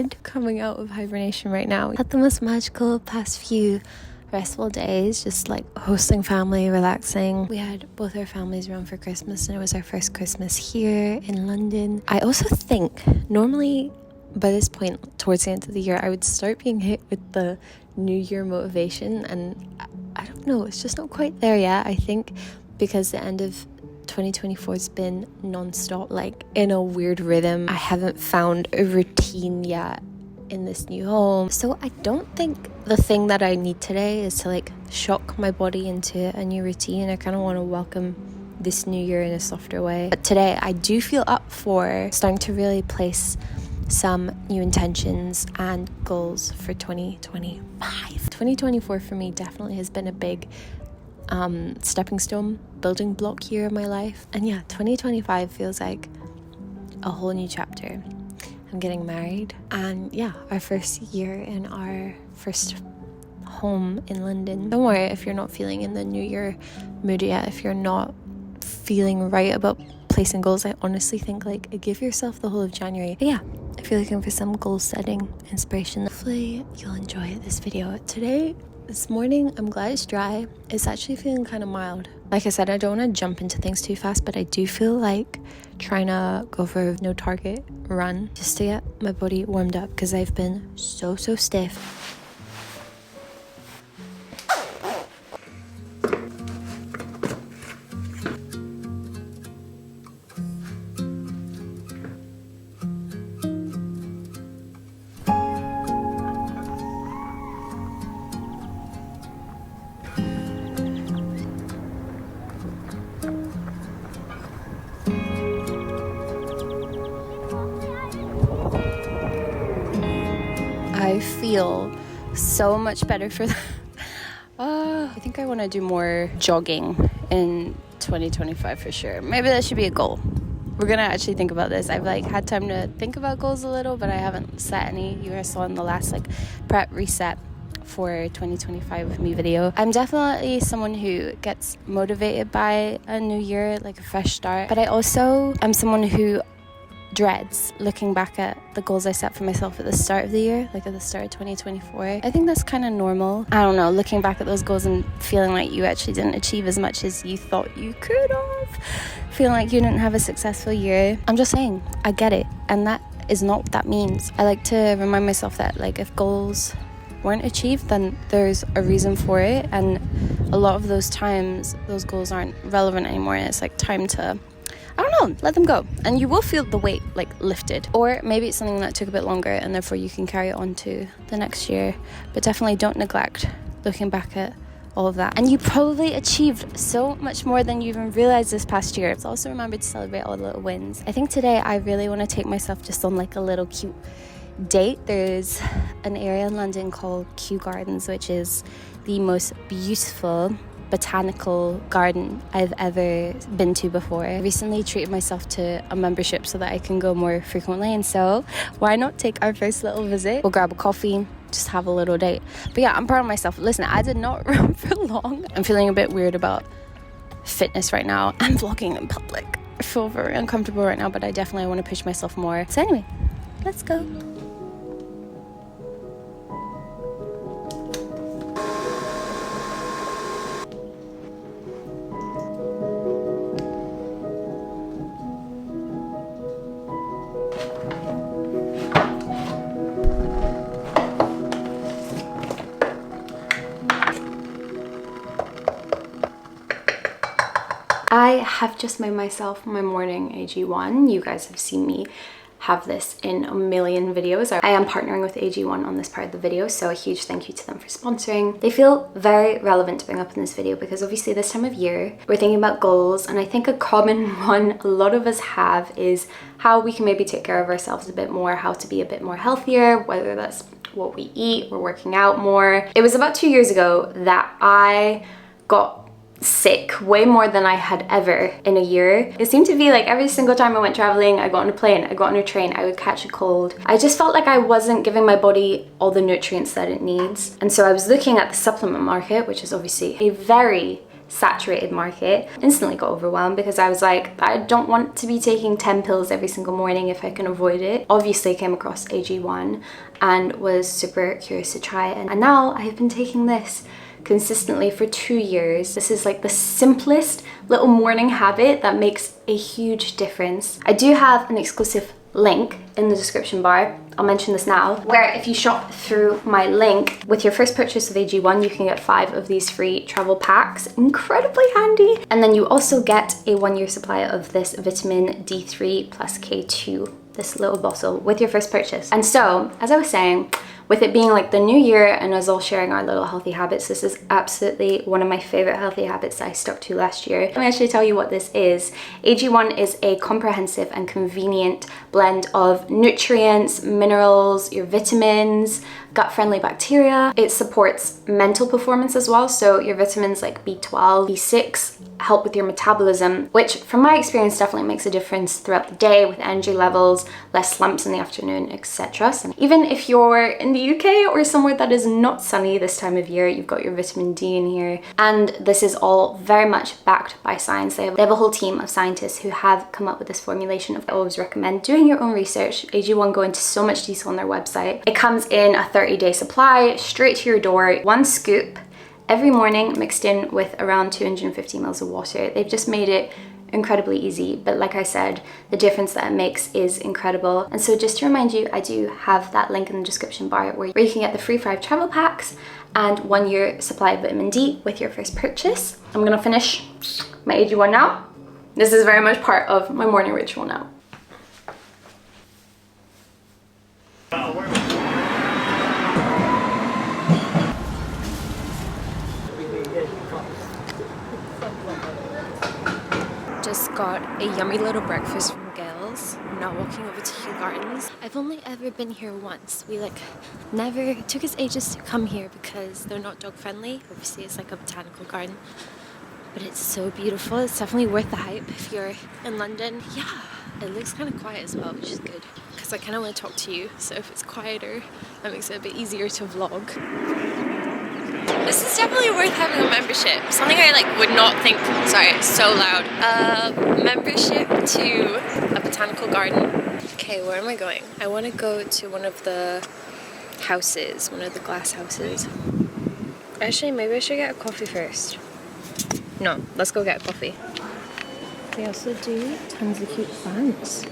tired coming out of hibernation right now. Had the most magical past few restful days, just like hosting family, relaxing. We had both our families around for Christmas, and it was our first Christmas here in London. I also think normally by this point towards the end of the year I would start being hit with the New Year motivation, and I don't know, it's just not quite there yet. I think because the end of 2024 has been non-stop, like in a weird rhythm. I haven't found a routine yet in this new home, so I don't think the thing that I need today is to like shock my body into a new routine. I kind of want to welcome this new year in a softer way. But today I do feel up for starting to really place some new intentions and goals for 2025. 2024 for me definitely has been a big stepping stone, building block year of my life. And yeah, 2025 feels like a whole new chapter. I'm getting married, and yeah, our first year in our first home in London. Don't worry if you're not feeling in the new year mood yet, if you're not feeling right about placing goals. I honestly think like give yourself the whole of January. But yeah, if you're looking for some goal setting inspiration, hopefully you'll enjoy this video. This morning, I'm glad it's dry. It's actually feeling kind of mild. Like I said, I don't want to jump into things too fast, but I do feel like trying to go for a no target run just to get my body warmed up, because I've been so stiff. I feel so much better for that. I think I want to do more jogging in 2025 for sure. Maybe that should be a goal. We're gonna actually think about this. I've like had time to think about goals a little, but I haven't set any. You guys saw in the last like prep reset for 2025 with me video. I'm definitely someone who gets motivated by a new year, like a fresh start, but I also am someone who dreads looking back at the goals I set for myself at the start of the year, like at the start of 2024. I think that's kind of normal. I don't know, looking back at those goals and feeling like you actually didn't achieve as much as you thought you could have, feeling like you didn't have a successful year. I'm just saying, I get it, and that is not what that means. I like to remind myself that like if goals weren't achieved, then there's a reason for it, and a lot of those times those goals aren't relevant anymore, and it's like time to, I don't know, let them go, and you will feel the weight like lifted. Or maybe it's something that took a bit longer and therefore you can carry it on to the next year. But definitely don't neglect looking back at all of that. And you probably achieved so much more than you even realized this past year. So also remember to celebrate all the little wins. I think today I really want to take myself just on like a little cute date. There's an area in London called Kew Gardens, which is the most beautiful botanical garden I've ever been to before. I recently treated myself to a membership so that I can go more frequently, and so why not take our first little visit? We'll grab a coffee, just have a little date. But yeah, I'm proud of myself. Listen, I did not run for long. I'm feeling a bit weird about fitness right now. I'm vlogging in public. I feel very uncomfortable right now, but I definitely want to push myself more. So anyway, let's go. I have just made myself my morning AG1. You guys have seen me have this in a million videos. I am partnering with AG1 on this part of the video, so a huge thank you to them for sponsoring. They feel very relevant to bring up in this video because obviously this time of year we're thinking about goals, and I think a common one a lot of us have is how we can maybe take care of ourselves a bit more, how to be a bit more healthier, whether that's what we eat, we're working out more. It was about 2 years ago that I got sick way more than I had ever in a year. It seemed to be like every single time I went traveling, I got on a plane, I got on a train, I would catch a cold. I just felt like I wasn't giving my body all the nutrients that it needs. And so I was looking at the supplement market, which is obviously a very saturated market. Instantly got overwhelmed because I was like, I don't want to be taking 10 pills every single morning if I can avoid it. Obviously came across AG1 and was super curious to try it, and now I've been taking this consistently for 2 years. This is like the simplest little morning habit that makes a huge difference. I do have an exclusive link in the description bar. I'll mention this now, where if you shop through my link, with your first purchase of AG1, you can get 5 of these free travel packs. Incredibly handy. And then you also get a 1-year supply of this vitamin D3 plus K2, this little bottle, with your first purchase. And so, as I was saying, with it being like the new year and us all sharing our little healthy habits, this is absolutely one of my favorite healthy habits that I stuck to last year. Let me actually tell you what this is. AG1 is a comprehensive and convenient blend of nutrients, minerals, your vitamins, gut-friendly bacteria. It supports mental performance as well, so your vitamins like B12, B6 help with your metabolism, which from my experience definitely makes a difference throughout the day with energy levels, less slumps in the afternoon, etc. So even if you're in the UK or somewhere that is not sunny this time of year, you've got your vitamin D in here. And this is all very much backed by science. They have a whole team of scientists who have come up with this formulation. I always recommend doing your own research. AG1 go into so much detail on their website. It comes in a 30-day supply straight to your door, 1 scoop every morning, mixed in with around 250 mils of water. They've just made it incredibly easy, but like I said, the difference that it makes is incredible. And so just to remind you, I do have that link in the description bar where you can get the free 5 travel packs and 1-year supply of vitamin D with your first purchase. I'm gonna finish my AG1 now. This is very much part of my morning ritual now. Just got a yummy little breakfast from Gail's. I'm now walking over to Kew Gardens. I've only ever been here once. We it took us ages to come here because they're not dog friendly. Obviously it's like a botanical garden, but it's so beautiful. It's definitely worth the hype if you're in London. Yeah, it looks kind of quiet as well, which is good because I kind of want to talk to you. So if it's quieter, that makes it a bit easier to vlog. This is definitely worth having a membership. Something I would not think, sorry, it's so loud. Membership to a botanical garden. Okay, where am I going? I want to go to one of the houses, one of the glass houses. Actually, maybe I should get a coffee first. No, let's go get a coffee. They also do tons of cute plants.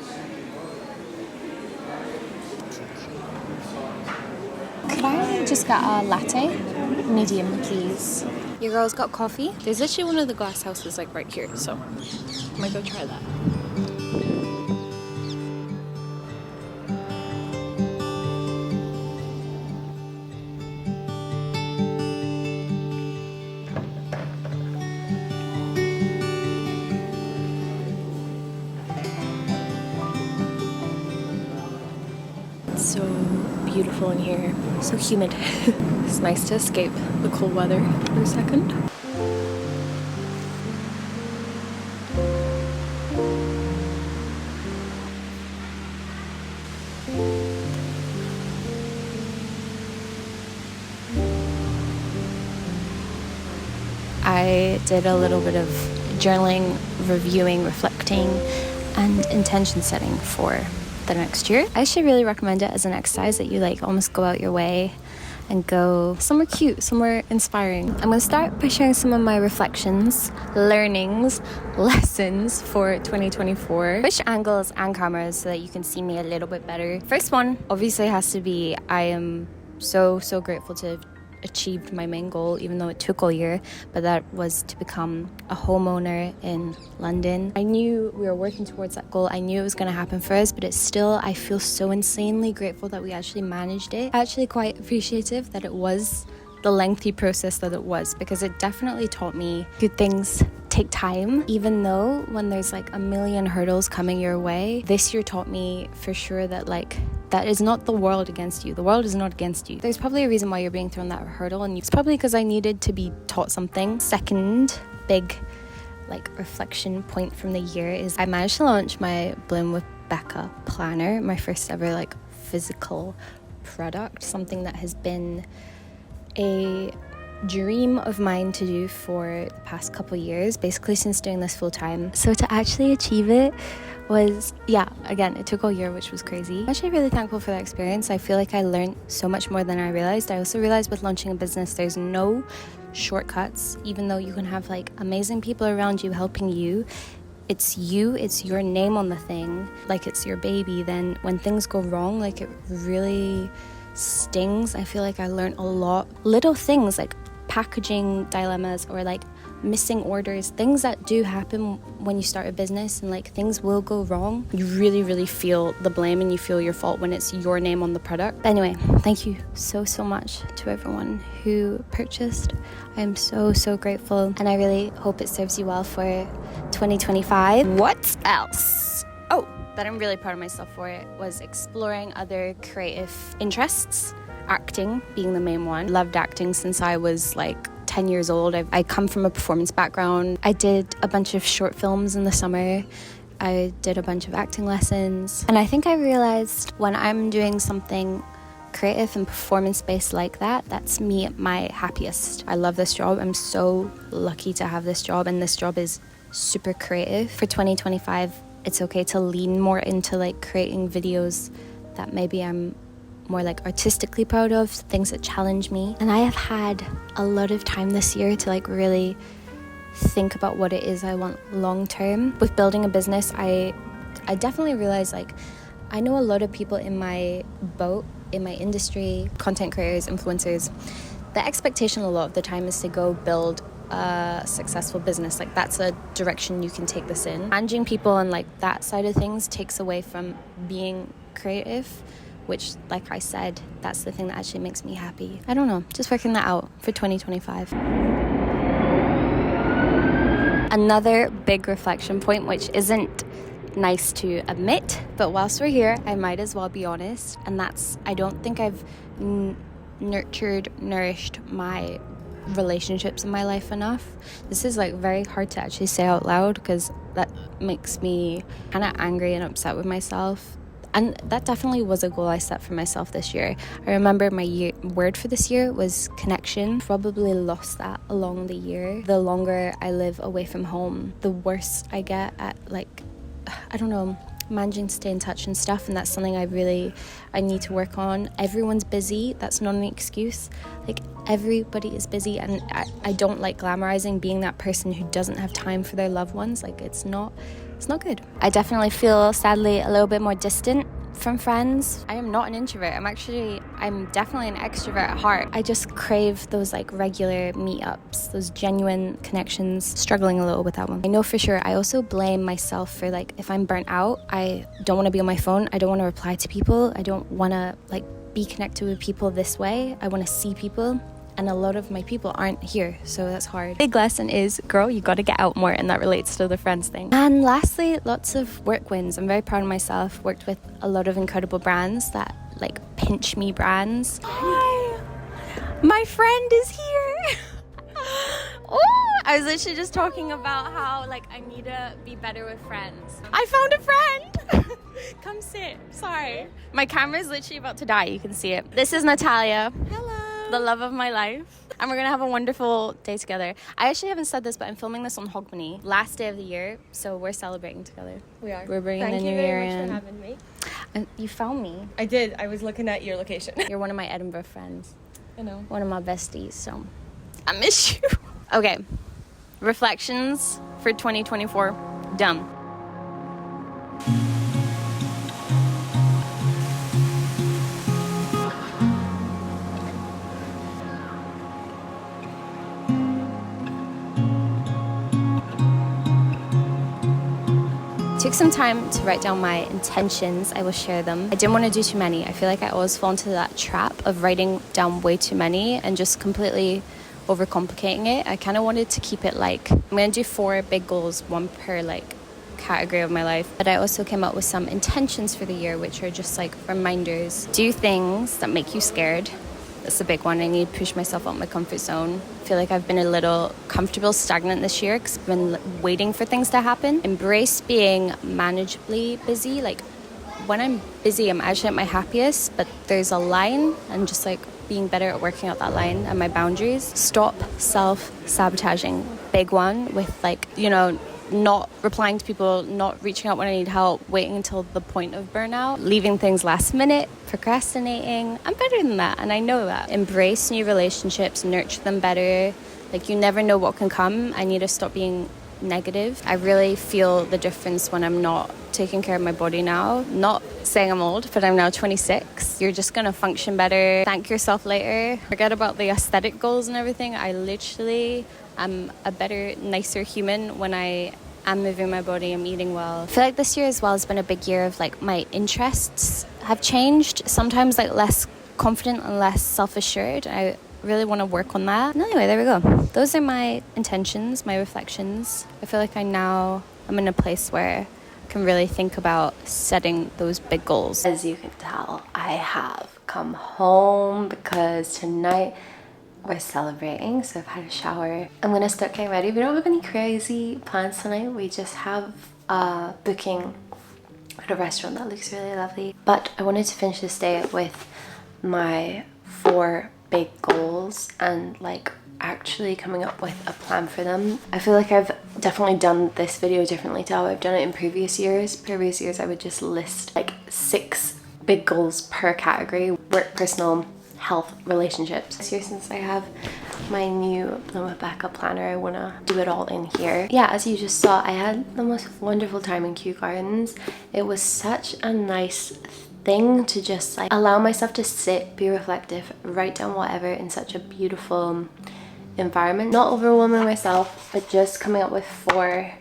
Could I just get a latte? Medium, please. Your girl's got coffee. There's actually one of the glass houses right here, so I might go try that. It's so beautiful in here. So humid. It's nice to escape the cold weather for a second. I did a little bit of journaling, reviewing, reflecting, and intention setting for the next year. I actually really recommend it as an exercise that you almost go out your way and go somewhere cute, somewhere inspiring. I'm gonna start by sharing some of my reflections, learnings, lessons for 2024. Switch angles and cameras so that you can see me a little bit better. First one obviously has to be, I am so grateful to have achieved my main goal, even though it took all year, but that was to become a homeowner in London. I knew we were working towards that goal. I knew it was going to happen for us, but it's still, I feel so insanely grateful that we actually managed it. Actually quite appreciative that it was the lengthy process that it was, because it definitely taught me good things take time, even though when there's a million hurdles coming your way. This year taught me for sure that that is not the world against you. The world is not against you. There's probably a reason why you're being thrown that hurdle, and it's probably because I needed to be taught something. Second big reflection point from the year is I managed to launch my Bloom with Becca planner, my first ever physical product, something that has been a dream of mine to do for the past couple years, basically since doing this full time. So to actually achieve it was, yeah, again, it took a year, which was crazy. I'm actually really thankful for that experience. I feel like I learned so much more than I realized. I also realized with launching a business, there's no shortcuts. Even though you can have like amazing people around you helping you, it's your name on the thing, like it's your baby. Then when things go wrong, like it really stings. I feel like I learned a lot. Little things like packaging dilemmas or like missing orders, things that do happen when you start a business, and like things will go wrong. You really feel the blame and you feel your fault when it's your name on the product. But anyway, thank you so much to everyone who purchased. I am so grateful, and I really hope it serves you well for 2025. What else? Oh, that I'm really proud of myself for it was exploring other creative interests. Acting being the main one. Loved acting since I was like 10 years old. I come from a performance background. I did a bunch of short films in the summer. I did a bunch of acting lessons. And I think I realized when I'm doing something creative and performance-based like that, that's me at my happiest. I love this job. I'm so lucky to have this job, and this job is super creative. For 2025, it's okay to lean more into like creating videos that maybe I'm more like artistically proud of, things that challenge me. And I have had a lot of time this year to like really think about what it is I want long term. With building a business, I definitely realized like I know a lot of people in my boat, in my industry, content creators, influencers. The expectation a lot of the time is to go build a successful business. Like that's a direction you can take this in. Managing people and like that side of things takes away from being creative, which, like I said, that's the thing that actually makes me happy. I don't know, just working that out for 2025. Another big reflection point, which isn't nice to admit, but whilst we're here, I might as well be honest, and that's, I don't think I've nourished my relationships in my life enough. This is like very hard to actually say out loud because that makes me kind of angry and upset with myself. And that definitely was a goal I set for myself this year. I remember my word for this year was connection. Probably lost that along the year. The longer I live away from home, the worse I get at like, I don't know, managing to stay in touch and stuff. And that's something I need to work on. Everyone's busy. That's not an excuse. Like everybody is busy, and I don't like glamorizing being that person who doesn't have time for their loved ones. Like it's not good. I definitely feel sadly a little bit more distant from friends. I am not an introvert. I'm definitely an extrovert at heart. I just crave those like regular meetups, those genuine connections. Struggling a little with that one. I know for sure. I also blame myself for like if I'm burnt out, I don't want to be on my phone. I don't want to reply to people. I don't want to like be connected with people this way. I want to see people. And a lot of my people aren't here, so that's hard. Big lesson is, girl, you gotta get out more, and that relates to the friends thing. And lastly, lots of work wins. I'm very proud of myself. Worked with a lot of incredible brands that like pinch me brands. Hi, my friend is here. Oh, I was literally just talking about how like I need to be better with friends. I found a friend. Come sit. Sorry. My camera's literally about to die. You can see it. This is Natalia. Hello. The love of my life. And we're gonna have a wonderful day together. I actually haven't said this, but I'm filming this on Hogmanay, last day of the year, so we're celebrating together. We are. We're bringing the new year in. Thank you very much for having me. And you found me. I did. I was looking at your location. You're one of my Edinburgh friends. I know. One of my besties, so I miss you. Okay, reflections for 2024, done. Took some time to write down my intentions. I will share them. I didn't want to do too many. I feel like I always fall into that trap of writing down way too many and just completely overcomplicating it. I kind of wanted to keep it like, I'm going to do 4 big goals, one per like category of my life. But I also came up with some intentions for the year, which are just like reminders. Do things that make you scared. That's a big one. I need to push myself out of my comfort zone. I feel like I've been a little comfortable, stagnant this year because I've been waiting for things to happen. Embrace being manageably busy. Like when I'm busy, I'm actually at my happiest, but there's a line and just like being better at working out that line and my boundaries. Stop self-sabotaging. Big one with like, you know, not replying to people, not reaching out when I need help, waiting until the point of burnout, leaving things last minute, procrastinating. I'm better than that, and I know that. Embrace new relationships, nurture them better. Like, you never know what can come. I need to stop being negative. I really feel the difference when I'm not taking care of my body now. Not saying I'm old, but I'm now 26. You're just gonna function better. Thank yourself later. Forget about the aesthetic goals and everything. I literally am a better, nicer human when I am moving my body, I'm eating well. I feel like this year as well has been a big year of like my interests have changed. Sometimes like less confident and less self-assured. I really want to work on that. And anyway, there we go. Those are my intentions, my reflections. I feel like I'm in a place where I can really think about setting those big goals. As you can tell, I have come home because tonight we're celebrating, so I've had a shower. I'm gonna start getting ready. We don't have any crazy plans tonight. We just have a booking at a restaurant that looks really lovely. But I wanted to finish this day with my 4 big goals and like actually coming up with a plan for them. I feel like I've definitely done this video differently to how I've done it in previous years. Previous years I would just list like 6 big goals per category: work, personal, health, relationships. This year, since I have my new Becca planner, I want to do it all in here. Yeah, as you just saw, I had the most wonderful time in Kew Gardens. It was such a nice thing to just like allow myself to sit, be reflective, write down whatever in such a beautiful environment. Not overwhelming myself, but just coming up with 4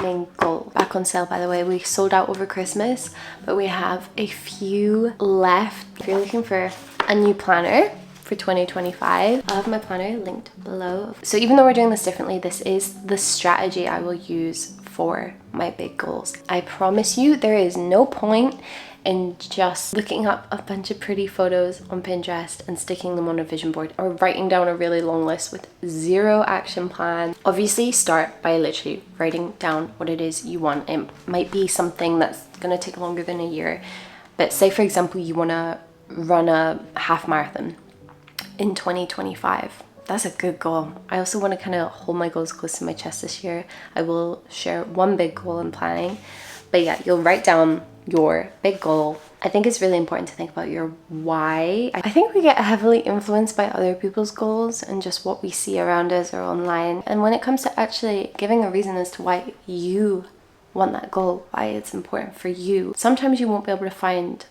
main goals. Back on sale, by the way. We sold out over Christmas, but we have a few left. If you're looking for a new planner for 2025, I'll have my planner linked below. So even though we're doing this differently, this is the strategy I will use for my big goals. I promise you there is no point in just looking up a bunch of pretty photos on Pinterest and sticking them on a vision board or writing down a really long list with 0 action plan. Obviously, start by literally writing down what it is you want. It might be something that's gonna take longer than a year, but say for example you want to run a half marathon in 2025. That's a good goal. I also want to kind of hold my goals close to my chest this year. I will share 1 big goal in planning, but yeah, you'll write down your big goal. I think it's really important to think about your why. I think we get heavily influenced by other people's goals and just what we see around us or online. And when it comes to actually giving a reason as to why you want that goal, why it's important for you, sometimes you won't be able to find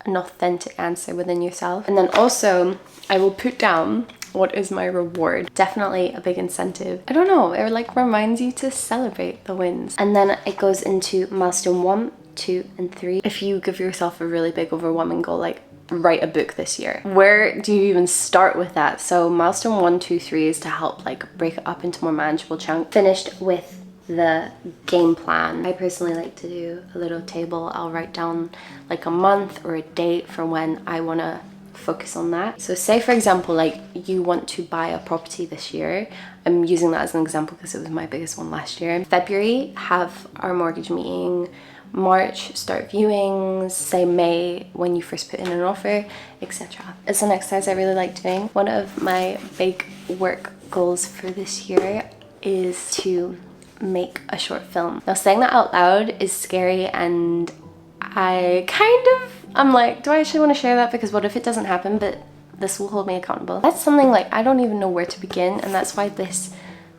an authentic answer within yourself. And then also, I will put down what is my reward. Definitely a big incentive. I don't know, it like reminds you to celebrate the wins. And then it goes into milestone 1, 2, and 3. If you give yourself a really big overwhelming goal, like write a book this year, where do you even start with that? So milestone 1, 2, 3 is to help like break it up into more manageable chunks. Finished with the game plan. I personally like to do a little table. I'll write down like a month or a date for when I want to focus on that. So say for example like you want to buy a property this year. I'm using that as an example because it was my biggest one last year. February, have our mortgage meeting. March, start viewings. Say May, when you first put in an offer, etc. It's an exercise I really like doing. One of my big work goals for this year is to make a short film. Now saying that out loud is scary, and I'm like, do I actually want to share that? Because what if it doesn't happen? But this will hold me accountable. That's something like I don't even know where to begin, and that's why this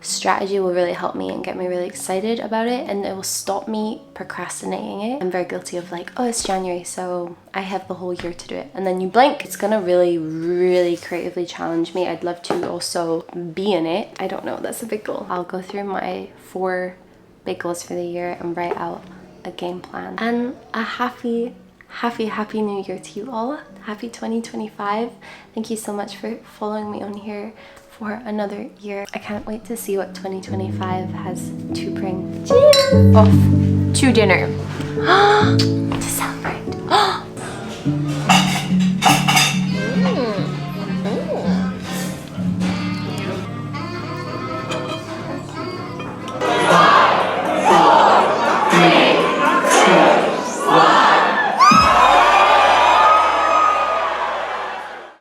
strategy will really help me and get me really excited about it, and it will stop me procrastinating it. I'm very guilty of like, oh, it's January, so I have the whole year to do it, and then you blink. It's gonna really creatively challenge me. I'd love to also be in it. I don't know, that's a big goal. I'll go through my 4 big goals for the year and write out a game plan. And a happy new year to you all. Happy 2025. Thank you so much for following me on here for another year. I can't wait to see what 2025 has to bring. Cheers! Off to dinner to celebrate.